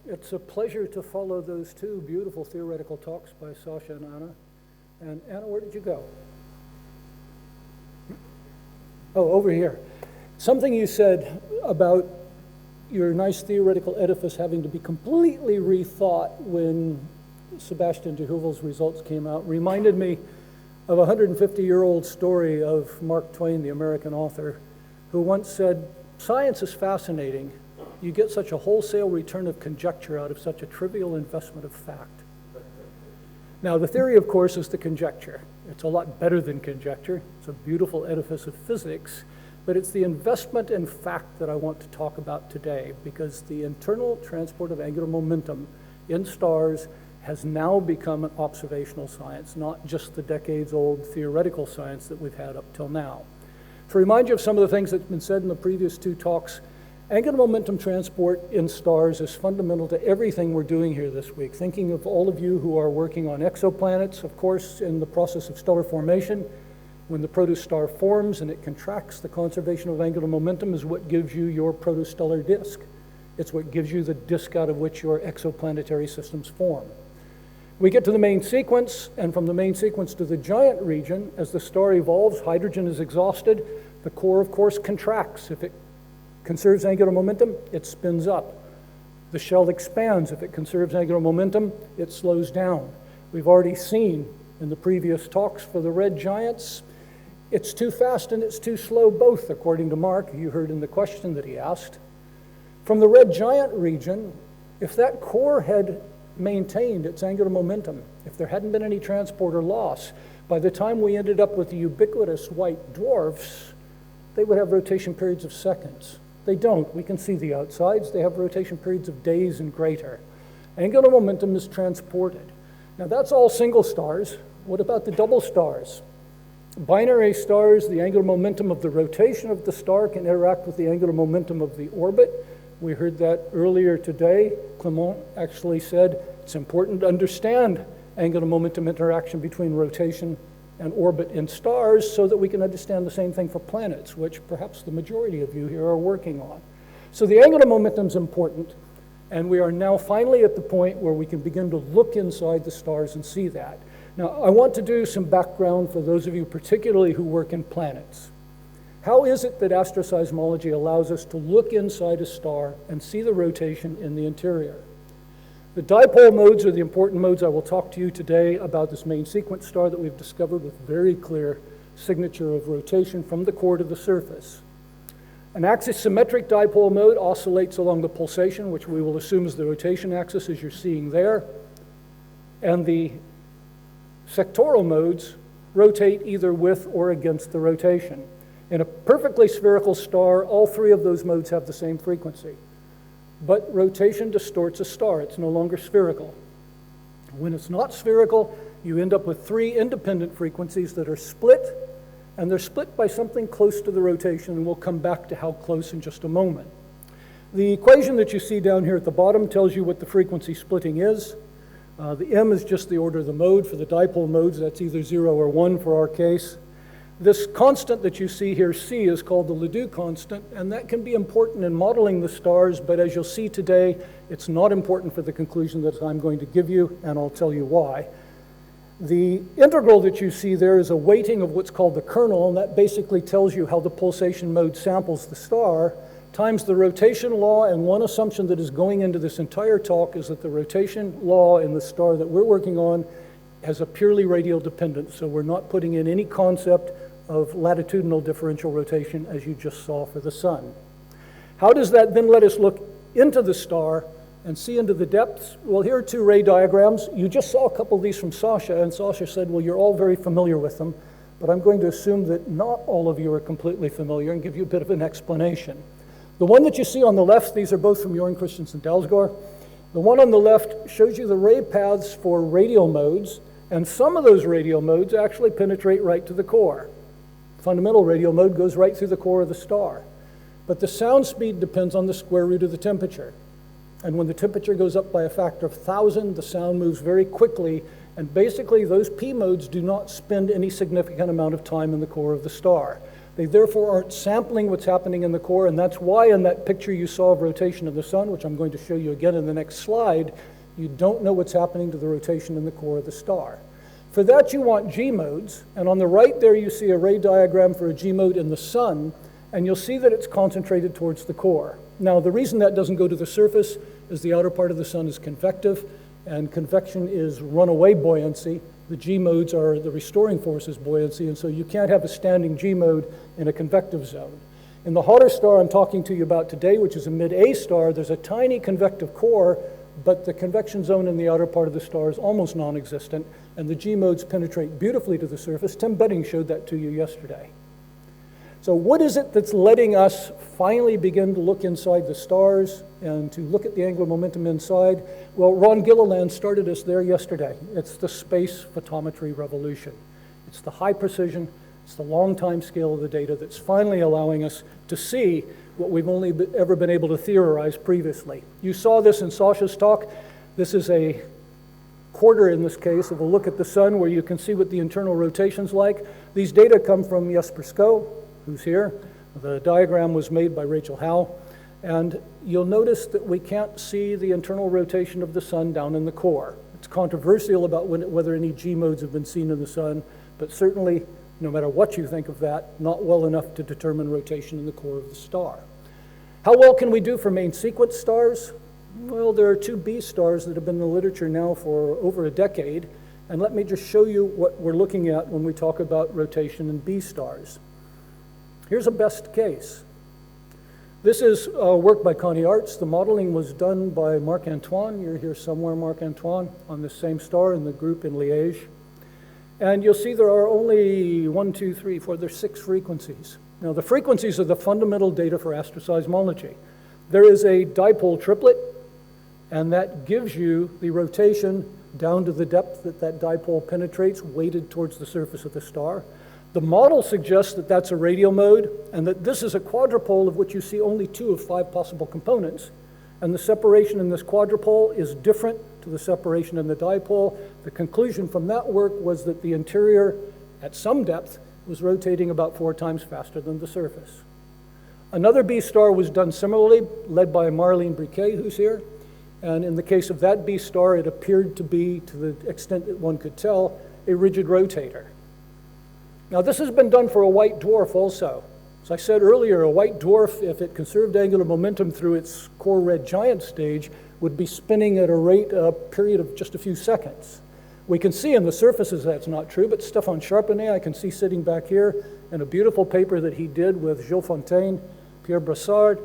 It's a pleasure to follow those two beautiful theoretical talks by Sasha and Anna. And Anna, where did you go? Oh, over here. Something you said about your nice theoretical edifice having to be completely rethought when Sebastian de Heuvel's results came out reminded me of a 150-year-old story of Mark Twain, the American author, who once said, "Science is fascinating. You get such a wholesale return of conjecture out of such a trivial investment of fact." Now, the theory, of course, is the conjecture. It's a lot better than conjecture. It's a beautiful edifice of physics, but it's the investment in fact that I want to talk about today, because the internal transport of angular momentum in stars has now become an observational science, not just the decades-old theoretical science that we've had up till now. To remind you of some of the things that's been said in the previous two talks, angular momentum transport in stars is fundamental to everything we're doing here this week. Thinking of all of you who are working on exoplanets, of course, in the process of stellar formation, when the protostar forms and it contracts, the conservation of angular momentum is what gives you your protostellar disk. It's what gives you the disk out of which your exoplanetary systems form. We get to the main sequence, and from the main sequence to the giant region, as the star evolves, hydrogen is exhausted. The core, of course, contracts. If it conserves angular momentum, it spins up. The shell expands. If it conserves angular momentum, it slows down. We've already seen in the previous talks for the red giants, it's too fast and it's too slow both, according to Mark. You heard in the question that he asked. From the red giant region, if that core had maintained its angular momentum, if there hadn't been any transport or loss, by the time we ended up with the ubiquitous white dwarfs, they would have rotation periods of seconds. They don't. We can see the outsides. They have rotation periods of days and greater. Angular momentum is transported. Now that's all single stars. What about the double stars? Binary stars, the angular momentum of the rotation of the star can interact with the angular momentum of the orbit. We heard that earlier today. Clement actually said it's important to understand angular momentum interaction between rotation and orbit in stars so that we can understand the same thing for planets, which perhaps the majority of you here are working on. So the angular momentum is important, and we are now finally at the point where we can begin to look inside the stars and see that. Now, I want to do some background for those of you particularly who work in planets. How is it that asteroseismology allows us to look inside a star and see the rotation in the interior? The dipole modes are the important modes I will talk to you today about this main sequence star that we've discovered with very clear signature of rotation from the core to the surface. An axis-symmetric dipole mode oscillates along the pulsation, which we will assume is the rotation axis as you're seeing there. And the sectoral modes rotate either with or against the rotation. In a perfectly spherical star, all three of those modes have the same frequency. But rotation distorts a star. It's no longer spherical. When it's not spherical, you end up with three independent frequencies that are split, and they're split by something close to the rotation, and we'll come back to how close in just a moment. The equation that you see down here at the bottom tells you what the frequency splitting is. The m is just the order of the mode. For the dipole modes, that's either 0 or 1 for our case. This constant that you see here, c, is called the Ledoux constant, and that can be important in modeling the stars, but as you'll see today, it's not important for the conclusion that I'm going to give you, and I'll tell you why. The integral that you see there is a weighting of what's called the kernel, and that basically tells you how the pulsation mode samples the star, times the rotation law, and one assumption that is going into this entire talk is that the rotation law in the star that we're working on has a purely radial dependence, so we're not putting in any concept of latitudinal differential rotation as you just saw for the sun. How does that then let us look into the star and see into the depths? Well, here are two ray diagrams. You just saw a couple of these from Sasha, and Sasha said, well, you're all very familiar with them, but I'm going to assume that not all of you are completely familiar and give you a bit of an explanation. The one that you see on the left, these are both from Jorn Christensen Dalsgaard. The one on the left shows you the ray paths for radial modes, and some of those radial modes actually penetrate right to the core. Fundamental radial mode goes right through the core of the star. But the sound speed depends on the square root of the temperature. And when the temperature goes up by a factor of 1,000, the sound moves very quickly, and basically those P modes do not spend any significant amount of time in the core of the star. They therefore aren't sampling what's happening in the core, and that's why in that picture you saw of rotation of the sun, which I'm going to show you again in the next slide, you don't know what's happening to the rotation in the core of the star. For that you want G modes, and on the right there you see a ray diagram for a G mode in the sun, and you'll see that it's concentrated towards the core. Now the reason that doesn't go to the surface is the outer part of the sun is convective, and convection is runaway buoyancy. The G modes are the restoring forces buoyancy, and so you can't have a standing G mode in a convective zone. In the hotter star I'm talking to you about today, which is a mid-A star, there's a tiny convective core, but the convection zone in the outer part of the star is almost non-existent, and the G modes penetrate beautifully to the surface. Tim Betting showed that to you yesterday. So what is it that's letting us finally begin to look inside the stars and to look at the angular momentum inside? Well, Ron Gilliland started us there yesterday. It's the space photometry revolution. It's the high precision, it's the long time scale of the data that's finally allowing us to see what we've only ever been able to theorize previously. You saw this in Sasha's talk. This is a quarter, in this case, of a look at the sun where you can see what the internal rotation's like. These data come from Jesper Sko, who's here. The diagram was made by Rachel Howe. And you'll notice that we can't see the internal rotation of the sun down in the core. It's controversial about whether any G modes have been seen in the sun, but certainly, no matter what you think of that, not well enough to determine rotation in the core of the star. How well can we do for main sequence stars? Well, there are two B stars that have been in the literature now for over a decade, and let me just show you what we're looking at when we talk about rotation in B stars. Here's a best case. This is work by Connie Arts. The modeling was done by Marc-Antoine. You're here somewhere, Marc-Antoine, on this same star in the group in Liège. And you'll see there are only 1, 2, 3, 4, there's 6 frequencies. Now the frequencies are the fundamental data for asteroseismology. There is a dipole triplet, and that gives you the rotation down to the depth that that dipole penetrates, weighted towards the surface of the star. The model suggests that that's a radial mode, and that this is a quadrupole of which you see only 2 of 5 possible components. And the separation in this quadrupole is different to the separation in the dipole. The conclusion from that work was that the interior, at some depth, was rotating about 4 times faster than the surface. Another B star was done similarly, led by Marlene Briquet, who's here. And in the case of that B star, it appeared to be, to the extent that one could tell, a rigid rotator. Now this has been done for a white dwarf also. As I said earlier, a white dwarf, if it conserved angular momentum through its core red giant stage, would be spinning at a period of just a few seconds. We can see in the surfaces that's not true, but Stéphane Charpenay, I can see sitting back here, in a beautiful paper that he did with Gilles Fontaine, Pierre Brassard,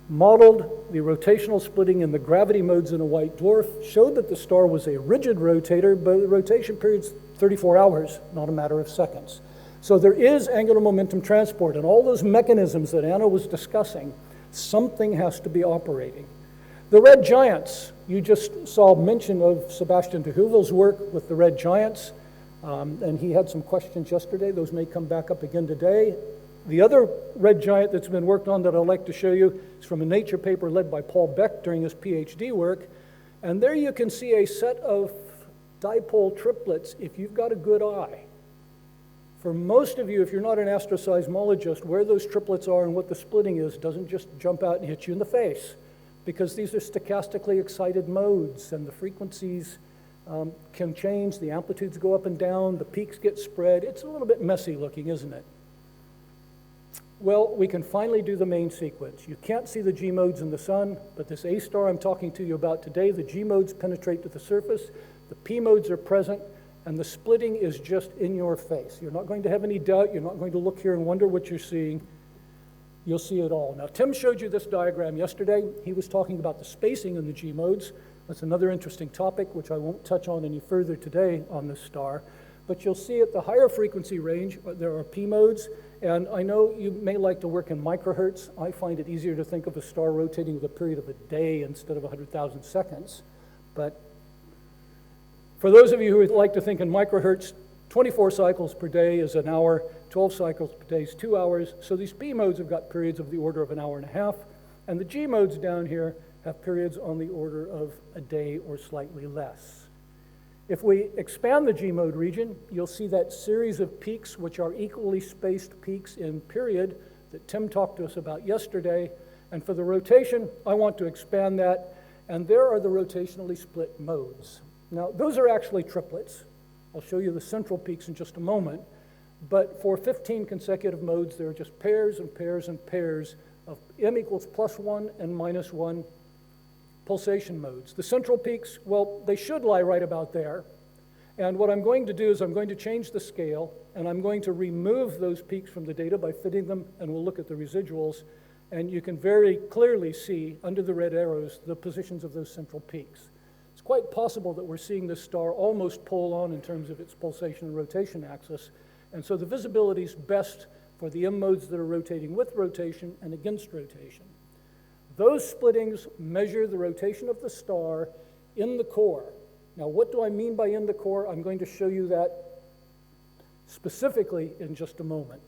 modeled the rotational splitting in the gravity modes in a white dwarf, showed that the star was a rigid rotator, but the rotation period's 34 hours, not a matter of seconds. So there is angular momentum transport, and all those mechanisms that Anna was discussing, something has to be operating. The red giants, you just saw mention of Sébastien de Heuvel's work with the red giants, and he had some questions yesterday. Those may come back up again today. The other red giant that's been worked on that I'd like to show you is from a Nature paper led by Paul Beck during his PhD work. And there you can see a set of dipole triplets if you've got a good eye. For most of you, if you're not an astroseismologist, where those triplets are and what the splitting is doesn't just jump out and hit you in the face, because these are stochastically excited modes, and the frequencies can change, the amplitudes go up and down, the peaks get spread. It's a little bit messy looking, isn't it? Well, we can finally do the main sequence. You can't see the G modes in the sun, but this A star I'm talking to you about today, the G modes penetrate to the surface, the P modes are present, and the splitting is just in your face. You're not going to have any doubt. You're not going to look here and wonder what you're seeing. You'll see it all. Now, Tim showed you this diagram yesterday. He was talking about the spacing in the G modes. That's another interesting topic, which I won't touch on any further today on this star. But you'll see at the higher frequency range, there are P modes. And I know you may like to work in microhertz. I find it easier to think of a star rotating with a period of a day instead of 100,000 seconds. But for those of you who would like to think in microhertz, 24 cycles per day is an hour, 12 cycles per day is 2 hours. So these P modes have got periods of the order of an hour and a half. And the G modes down here have periods on the order of a day or slightly less. If we expand the G-mode region, you'll see that series of peaks, which are equally spaced peaks in period that Tim talked to us about yesterday. And for the rotation, I want to expand that, and there are the rotationally split modes. Now, those are actually triplets. I'll show you the central peaks in just a moment. But for 15 consecutive modes, there are just pairs and pairs and pairs of m equals +1 and -1 pulsation modes. The central peaks, well, they should lie right about there. And what I'm going to do is I'm going to change the scale, and I'm going to remove those peaks from the data by fitting them, and we'll look at the residuals. And you can very clearly see, under the red arrows, the positions of those central peaks. It's quite possible that we're seeing this star almost pole on in terms of its pulsation and rotation axis. And so the visibility is best for the M modes that are rotating with rotation and against rotation. Those splittings measure the rotation of the star in the core. Now, what do I mean by in the core? I'm going to show you that specifically in just a moment.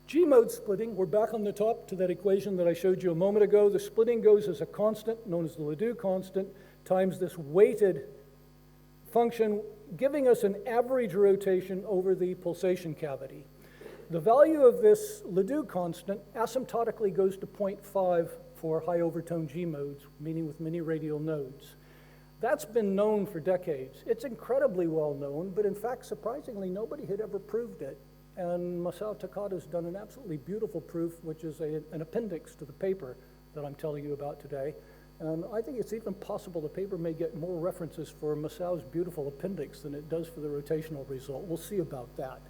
G-mode splitting, we're back on the top to that equation that I showed you a moment ago. The splitting goes as a constant, known as the Ledoux constant, times this weighted function, giving us an average rotation over the pulsation cavity. The value of this Ledoux constant asymptotically goes to 0.5 for high overtone G-modes, meaning with many radial nodes. That's been known for decades. It's incredibly well known, but in fact, surprisingly, nobody had ever proved it. And Masao Takada's done an absolutely beautiful proof, which is an appendix to the paper that I'm telling you about today. And I think it's even possible the paper may get more references for Masao's beautiful appendix than it does for the rotational result. We'll see about that.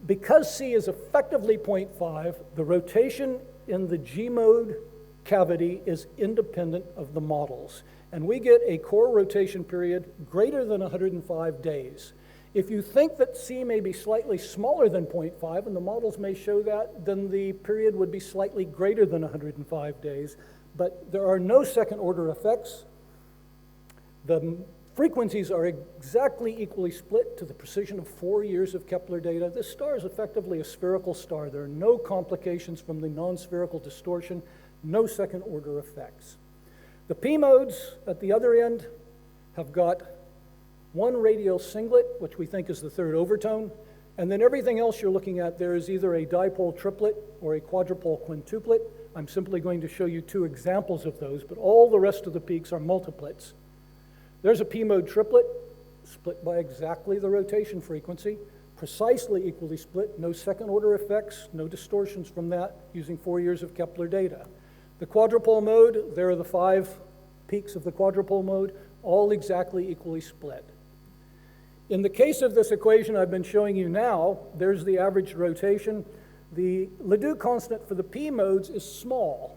Because C is effectively 0.5, the rotation in the G-mode cavity is independent of the models. And we get a core rotation period greater than 105 days. If you think that C may be slightly smaller than 0.5, and the models may show that, then the period would be slightly greater than 105 days. But there are no second-order effects. The frequencies are exactly equally split to the precision of 4 years of Kepler data. This star is effectively a spherical star. There are no complications from the non-spherical distortion, no second-order effects. The P modes at the other end have got one radial singlet, which we think is the third overtone, and then everything else you're looking at there is either a dipole triplet or a quadrupole quintuplet. I'm simply going to show you two examples of those, but all the rest of the peaks are multiplets. There's a P-mode triplet, split by exactly the rotation frequency, precisely equally split, no second-order effects, no distortions from that, using 4 years of Kepler data. The quadrupole mode, there are the 5 peaks of the quadrupole mode, all exactly equally split. In the case of this equation I've been showing you now, there's the average rotation. The Ledoux constant for the P modes is small.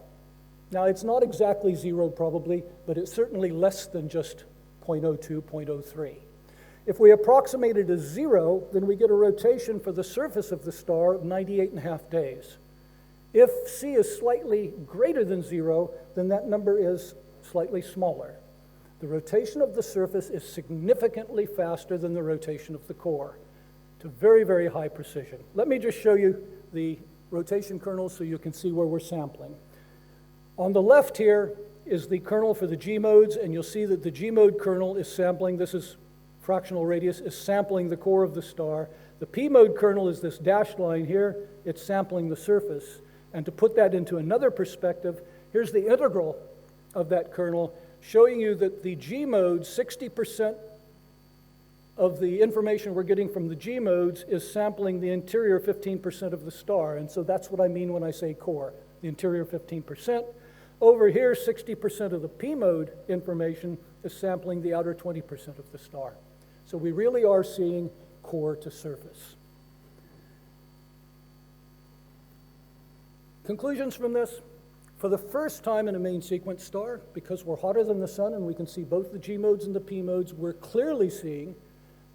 Now, it's not exactly 0 probably, but it's certainly less than just 0.02, 0.03. If we approximate it as 0, then we get a rotation for the surface of the star of 98.5 days. If C is slightly greater than 0, then that number is slightly smaller. The rotation of the surface is significantly faster than the rotation of the core, to very, very high precision. Let me just show you the rotation kernels so you can see where we're sampling. On the left here is the kernel for the G modes, and you'll see that the G mode kernel is sampling, this is fractional radius, is sampling the core of the star. The P mode kernel is this dashed line here, it's sampling the surface. And to put that into another perspective, here's the integral of that kernel, showing you that the G modes, 60% of the information we're getting from the G modes is sampling the interior 15% of the star. And so that's what I mean when I say core, the interior 15%. Over here, 60% of the P mode information is sampling the outer 20% of the star. So we really are seeing core to surface. Conclusions from this. For the first time in a main sequence star, because we're hotter than the sun and we can see both the G modes and the P modes, we're clearly seeing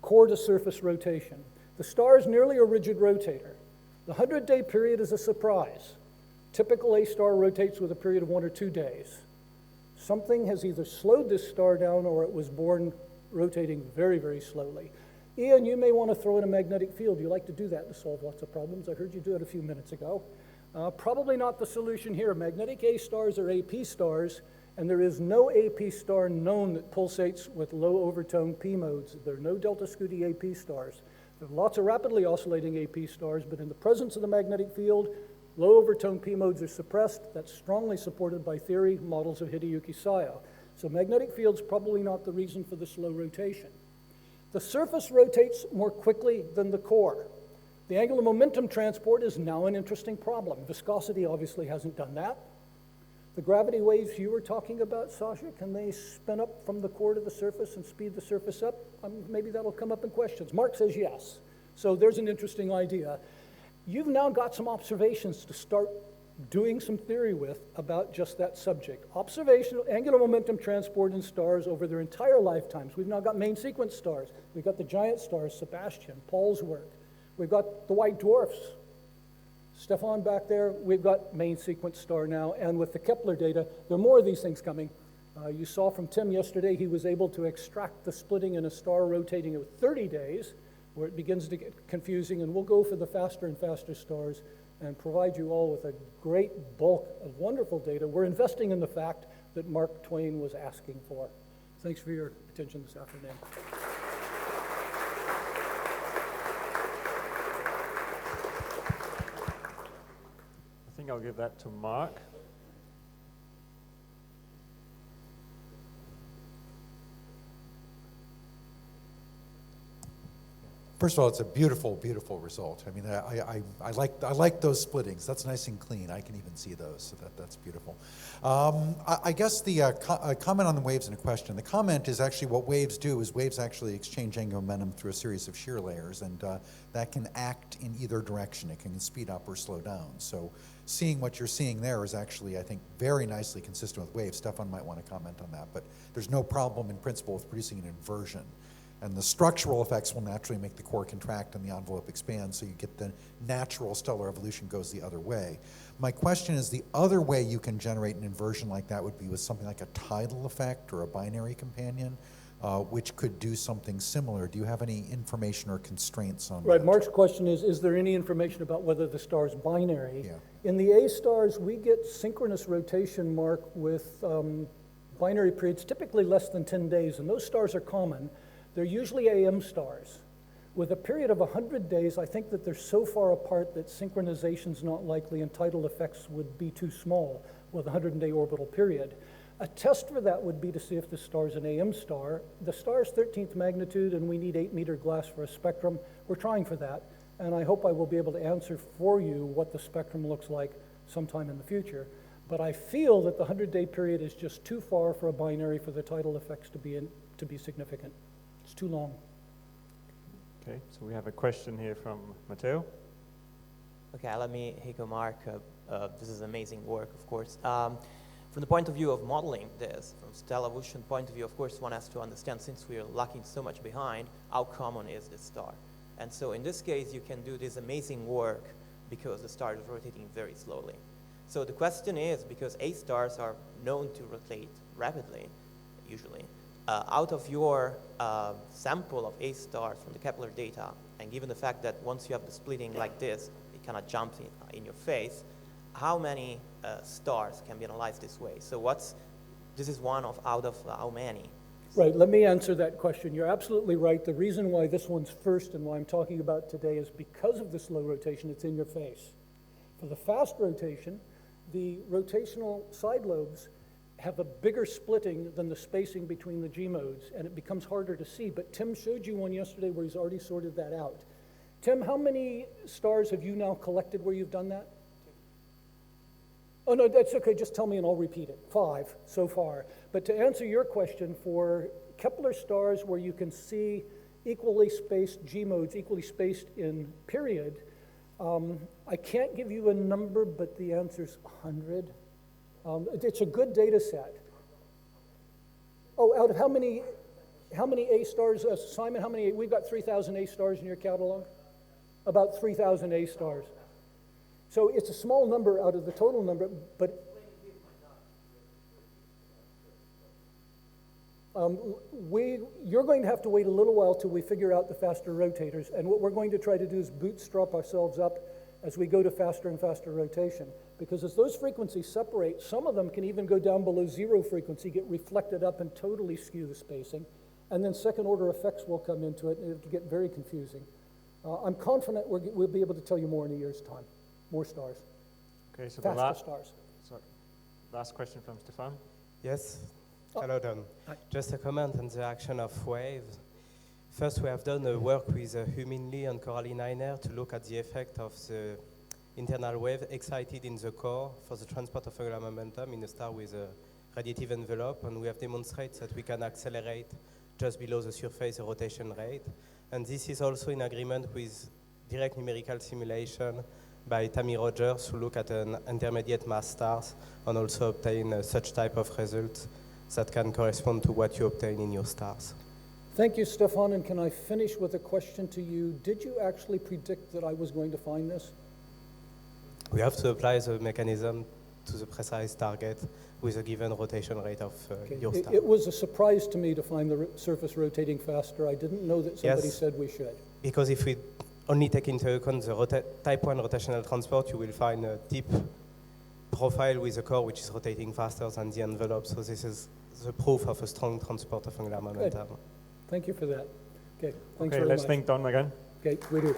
core to surface rotation. The star is nearly a rigid rotator. The 100-day period is a surprise. Typical A star rotates with a period of 1 or 2 days. Something has either slowed this star down or it was born rotating very, very slowly. Ian, you may want to throw in a magnetic field. You like to do that to solve lots of problems. I heard you do it a few minutes ago. Probably not the solution here. Magnetic A stars are AP stars, And there is no AP star known that pulsates with low overtone P modes. There are no delta Scuti AP stars. There are lots of rapidly oscillating AP stars, but in the presence of the magnetic field, low overtone P modes are suppressed. That's strongly supported by theory models of Hideyuki Sayo. So magnetic field's probably not the reason for the slow rotation. The surface rotates more quickly than the core. The angular momentum transport is now an interesting problem. Viscosity obviously hasn't done that. The gravity waves you were talking about, Sasha, can they spin up from the core to the surface and speed the surface up? Maybe that'll come up in questions. Mark says yes. So there's an interesting idea. You've now got some observations to start doing some theory with about just that subject. Observational angular momentum transport in stars over their entire lifetimes. We've now got main sequence stars. We've got the giant stars, Sebastian, Paul's work. We've got the white dwarfs. Stefan back there, we've got main sequence star now, and with the Kepler data, there are more of these things coming. You saw from Tim yesterday, he was able to extract the splitting in a star rotating at 30 days, where it begins to get confusing, and we'll go for the faster and faster stars and provide you all with a great bulk of wonderful data. We're investing in the fact that Mark Twain was asking for. Thanks for your attention this afternoon. I think I'll give that to Mark. First of all, it's a beautiful, beautiful result. I mean, I like those splittings. That's nice and clean. I can even see those, so that's beautiful. I guess the comment on the waves in a question. The comment is actually what waves do is waves actually exchange angular momentum through a series of shear layers, and that can act in either direction. It can speed up or slow down. So seeing what you're seeing there is actually, I think, very nicely consistent with waves. Stefan might want to comment on that, but there's no problem in principle with producing an inversion. And the structural effects will naturally make the core contract and the envelope expand, so you get the natural stellar evolution goes the other way. My question is, the other way you can generate an inversion like that would be with something like a tidal effect or a binary companion, which could do something similar. Do you have any information or constraints on that? Right, Mark's question is there any information about whether the star is binary? Yeah. In the A stars, we get synchronous rotation, Mark, with binary periods, typically less than 10 days, and those stars are common. They're usually AM stars. With a period of 100 days, I think that they're so far apart that synchronization's not likely and tidal effects would be too small with a 100-day orbital period. A test for that would be to see if the star's an AM star. The star's 13th magnitude, and we need 8-meter glass for a spectrum. We're trying for that, and I hope I will be able to answer for you what the spectrum looks like sometime in the future. But I feel that the 100-day period is just too far for a binary for the tidal effects to be significant. It's too long. Okay, so we have a question here from Matteo. Okay, let me echo Mark. This is amazing work, of course. From the point of view of modeling this, from stellar evolution point of view, of course, one has to understand, since we are lagging so much behind, how common is this star? And so in this case, you can do this amazing work because the star is rotating very slowly. So the question is, because A stars are known to rotate rapidly, usually, out of your sample of A stars from the Kepler data, and given the fact that once you have the splitting like this, it kind of jumps in your face, how many stars can be analyzed this way? So this is one of out of how many? Right, let me answer that question. You're absolutely right. The reason why this one's first and why I'm talking about today is because of the slow rotation, it's in your face. For the fast rotation, the rotational side lobes have a bigger splitting than the spacing between the G modes, and it becomes harder to see. But Tim showed you one yesterday where he's already sorted that out. Tim, how many stars have you now collected where you've done that? Oh, no, that's okay. Just tell me and I'll repeat it. 5 so far. But to answer your question, for Kepler stars where you can see equally spaced G modes, equally spaced in period, I can't give you a number, but the answer's 100. It's a good data set. Oh, out of how many A stars, Simon, how many? We've got 3,000 A stars in your catalog? About 3,000 A stars. So it's a small number out of the total number, but you're going to have to wait a little while till we figure out the faster rotators, and what we're going to try to do is bootstrap ourselves up as we go to faster and faster rotation. Because as those frequencies separate, some of them can even go down below zero frequency, get reflected up and totally skew the spacing. And then second order effects will come into it and it'll get very confusing. I'm confident we'll be able to tell you more in a year's time. More stars, Okay, so the faster stars. last question from Stefan. Yes. Oh. Hello, Don. Hi. Just a comment on the action of waves. First, we have done work with Humin Lee and Coralie Niner to look at the effect of the internal wave excited in the core for the transport of angular momentum in a star with a radiative envelope, and we have demonstrated that we can accelerate just below the surface the rotation rate. And this is also in agreement with direct numerical simulation by Tammy Rogers, who look at an intermediate mass stars and also obtain such type of results that can correspond to what you obtain in your stars. Thank you, Stefan, and can I finish with a question to you? Did you actually predict that I was going to find this? We have to apply the mechanism to the precise target with a given rotation rate of your star. It was a surprise to me to find the surface rotating faster. I didn't know that somebody Yes. said we should. Because if we only take into account the type 1 rotational transport, you will find a deep profile with a core which is rotating faster than the envelope. So this is the proof of a strong transport of angular momentum. Thank you for that. Okay, thanks Okay, very let's much. thank Don again. Okay, we do.